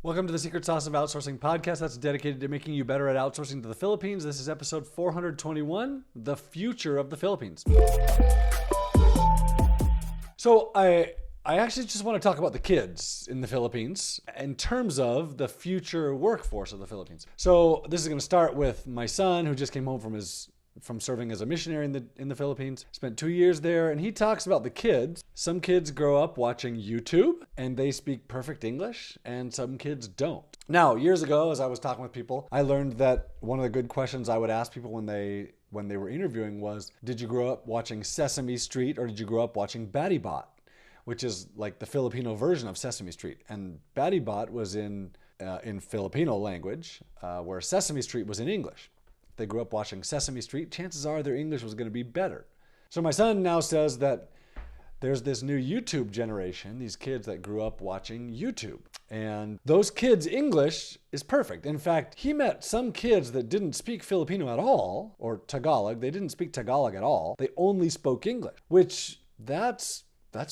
Welcome to the Secret Sauce of Outsourcing podcast that's dedicated to making you better at outsourcing to the Philippines. This is episode 421, The Future of the Philippines. So I actually just want to talk about the kids in the Philippines in terms of the future workforce of the Philippines. So this is going to start with my son, who just came home from serving as a missionary in the Philippines. Spent 2 years there, and he talks about the kids. Some kids grow up watching YouTube and they speak perfect English, and some kids don't. Now, years ago, as I was talking with people, I learned that one of the good questions I would ask people when they were interviewing was, did you grow up watching Sesame Street or did you grow up watching Batty Bot, which is like the Filipino version of Sesame Street. And Batty Bot was in Filipino language, where Sesame Street was in English. They grew up watching Sesame Street, chances are their English was going to be better. So my son now says that there's this new YouTube generation, these kids that grew up watching YouTube. And those kids' English is perfect. In fact, he met some kids that didn't speak Filipino at all, or Tagalog. They didn't speak Tagalog at all. They only spoke English, which that's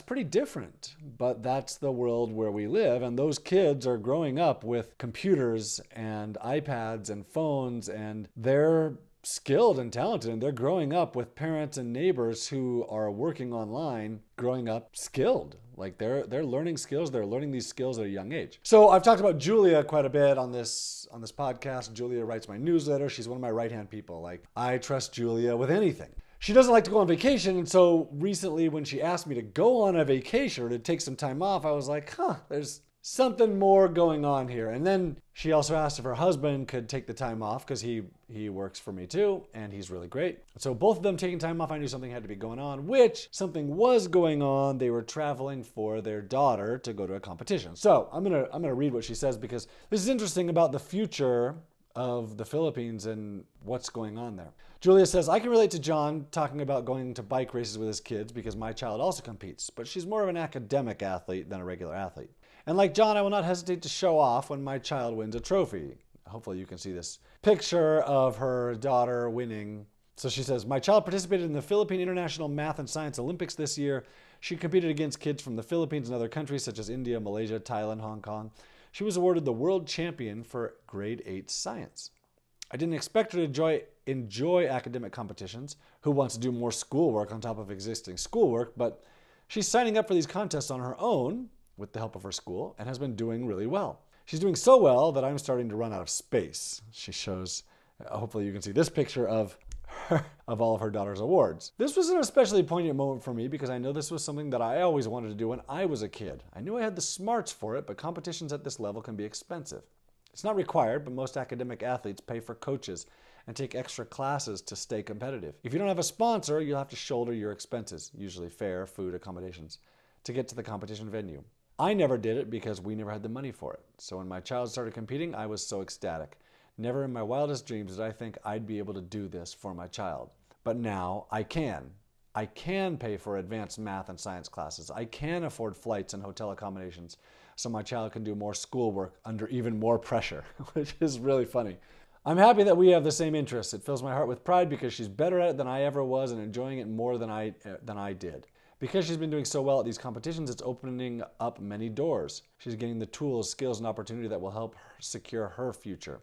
pretty different, but that's the world where we live. And those kids are growing up with computers and iPads and phones, and they're skilled and talented, and they're growing up with parents and neighbors who are working online, growing up skilled. Like they're learning skills. They're learning these skills at a young age. So I've talked about Julia quite a bit on this podcast. Julia writes my newsletter. She's one of my right-hand people. Like, I trust Julia with anything. She doesn't like to go on vacation, and so recently when she asked me to go on a vacation or to take some time off, I was like, there's something more going on here. And then she also asked if her husband could take the time off because he works for me too, and he's really great. So both of them taking time off, I knew something had to be going on, which something was going on. They were traveling for their daughter to go to a competition. So I'm gonna read what she says, because this is interesting about the future of the Philippines and what's going on there. Julia says, I can relate to John talking about going to bike races with his kids because my child also competes, but she's more of an academic athlete than a regular athlete. And like John, I will not hesitate to show off when my child wins a trophy. Hopefully you can see this picture of her daughter winning. So she says, my child participated in the Philippine International Math and Science Olympics this year. She competed against kids from the Philippines and other countries such as India, Malaysia, Thailand, Hong Kong. She was awarded the world champion for grade 8 science. I didn't expect her to enjoy academic competitions. Who wants to do more schoolwork on top of existing schoolwork? But she's signing up for these contests on her own with the help of her school and has been doing really well. She's doing so well that I'm starting to run out of space. She shows, hopefully you can see this picture of all of her daughter's awards. This was an especially poignant moment for me because I know this was something that I always wanted to do when I was a kid. I knew I had the smarts for it, but competitions at this level can be expensive. It's not required, but most academic athletes pay for coaches and take extra classes to stay competitive. If you don't have a sponsor, you'll have to shoulder your expenses, usually fare, food, accommodations, to get to the competition venue. I never did it because we never had the money for it. So when my child started competing, I was so ecstatic. Never in my wildest dreams did I think I'd be able to do this for my child. But now I can. I can pay for advanced math and science classes. I can afford flights and hotel accommodations so my child can do more schoolwork under even more pressure, which is really funny. I'm happy that we have the same interests. It fills my heart with pride because she's better at it than I ever was and enjoying it more than I did. Because she's been doing so well at these competitions, it's opening up many doors. She's getting the tools, skills, and opportunity that will help her secure her future.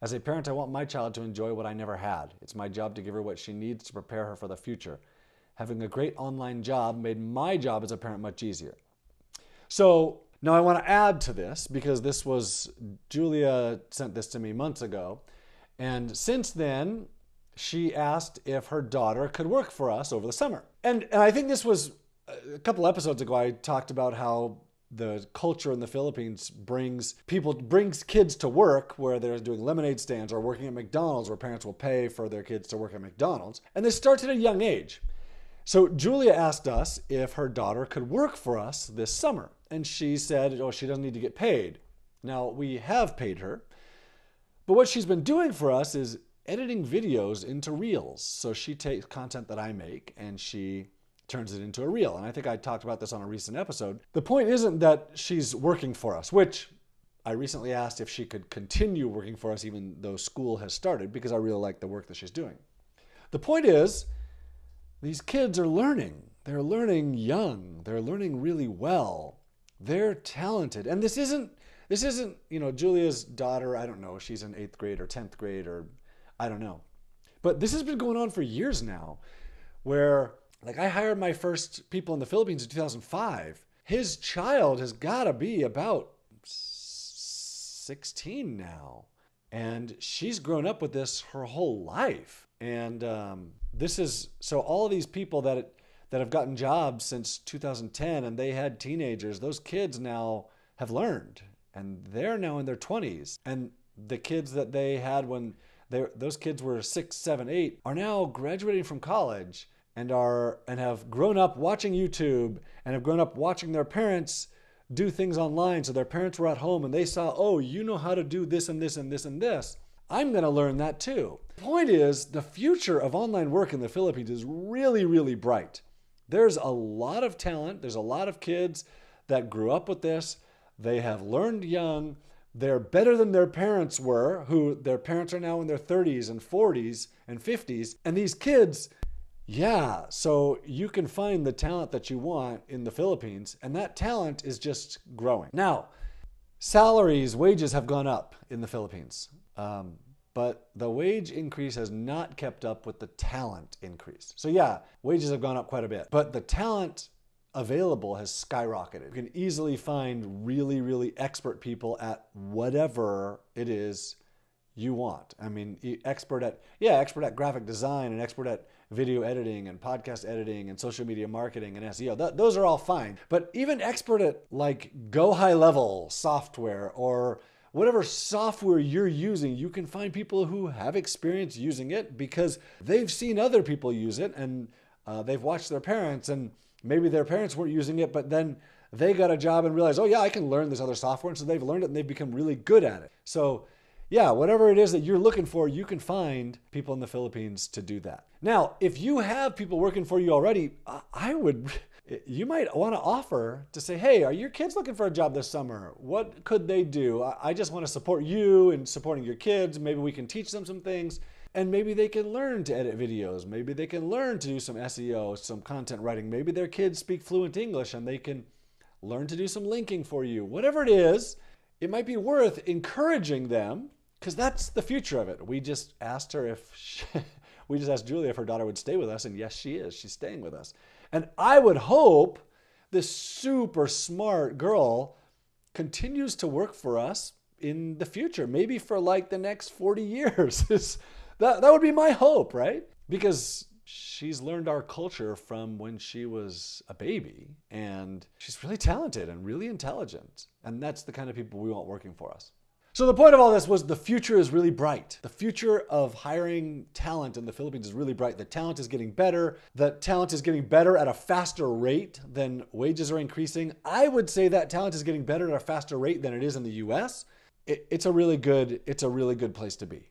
As a parent, I want my child to enjoy what I never had. It's my job to give her what she needs to prepare her for the future. Having a great online job made my job as a parent much easier. So now I want to add to this, because Julia sent this to me months ago. And since then, she asked if her daughter could work for us over the summer. And I think this was a couple episodes ago, I talked about how the culture in the Philippines brings kids to work where they're doing lemonade stands or working at McDonald's, where parents will pay for their kids to work at McDonald's. And this starts at a young age. So Julia asked us if her daughter could work for us this summer. And she said, she doesn't need to get paid. Now, we have paid her. But what she's been doing for us is editing videos into reels. So she takes content that I make and she turns it into a reel. And I think I talked about this on a recent episode. The point isn't that she's working for us, which I recently asked if she could continue working for us even though school has started, because I really like the work that she's doing. The point is, these kids are learning. They're learning young. They're learning really well. They're talented. And this isn't This isn't, Julia's daughter, I don't know, she's in 8th grade or 10th grade or I don't know. But this has been going on for years now, where like I hired my first people in the Philippines in 2005. His child has got to be about 16 now. And she's grown up with this her whole life. And this is, so all of these people that have gotten jobs since 2010 and they had teenagers, those kids now have learned and they're now in their 20s. And the kids that they had when those kids were 6, 7, 8 are now graduating from college and have grown up watching YouTube and have grown up watching their parents do things online. So their parents were at home and they saw, oh, you know how to do this and this and this and this. I'm going to learn that too. The point is, the future of online work in the Philippines is really, really bright. There's a lot of talent. There's a lot of kids that grew up with this. They have learned young. They're better than their parents were, who their parents are now in their 30s and 40s and 50s. And these kids, yeah, so you can find the talent that you want in the Philippines, and that talent is just growing. Now, salaries, wages have gone up in the Philippines, but the wage increase has not kept up with the talent increase. So yeah, wages have gone up quite a bit, but the talent available has skyrocketed. You can easily find really, really expert people at whatever it is you want. I mean, expert at graphic design and expert at video editing and podcast editing and social media marketing and SEO. Those are all fine. But even expert at like Go High Level software or whatever software you're using, you can find people who have experience using it because they've seen other people use it and they've watched their parents, and maybe their parents weren't using it, but then they got a job and realized, oh yeah, I can learn this other software. And so they've learned it and they've become really good at it. So yeah, whatever it is that you're looking for, you can find people in the Philippines to do that. Now, if you have people working for you already, you might want to offer to say, hey, are your kids looking for a job this summer? What could they do? I just want to support you in supporting your kids. Maybe we can teach them some things, and maybe they can learn to edit videos. Maybe they can learn to do some SEO, some content writing. Maybe their kids speak fluent English and they can learn to do some linking for you. Whatever it is, it might be worth encouraging them, because that's the future of it. We just asked Julia if her daughter would stay with us, and yes, she is. She's staying with us. And I would hope this super smart girl continues to work for us in the future, maybe for like the next 40 years. That would be my hope, right? Because she's learned our culture from when she was a baby, and she's really talented and really intelligent. And that's the kind of people we want working for us. So the point of all this was the future is really bright. The future of hiring talent in the Philippines is really bright. The talent is getting better. The talent is getting better at a faster rate than wages are increasing. I would say that talent is getting better at a faster rate than it is in the US. It's a really good place to be.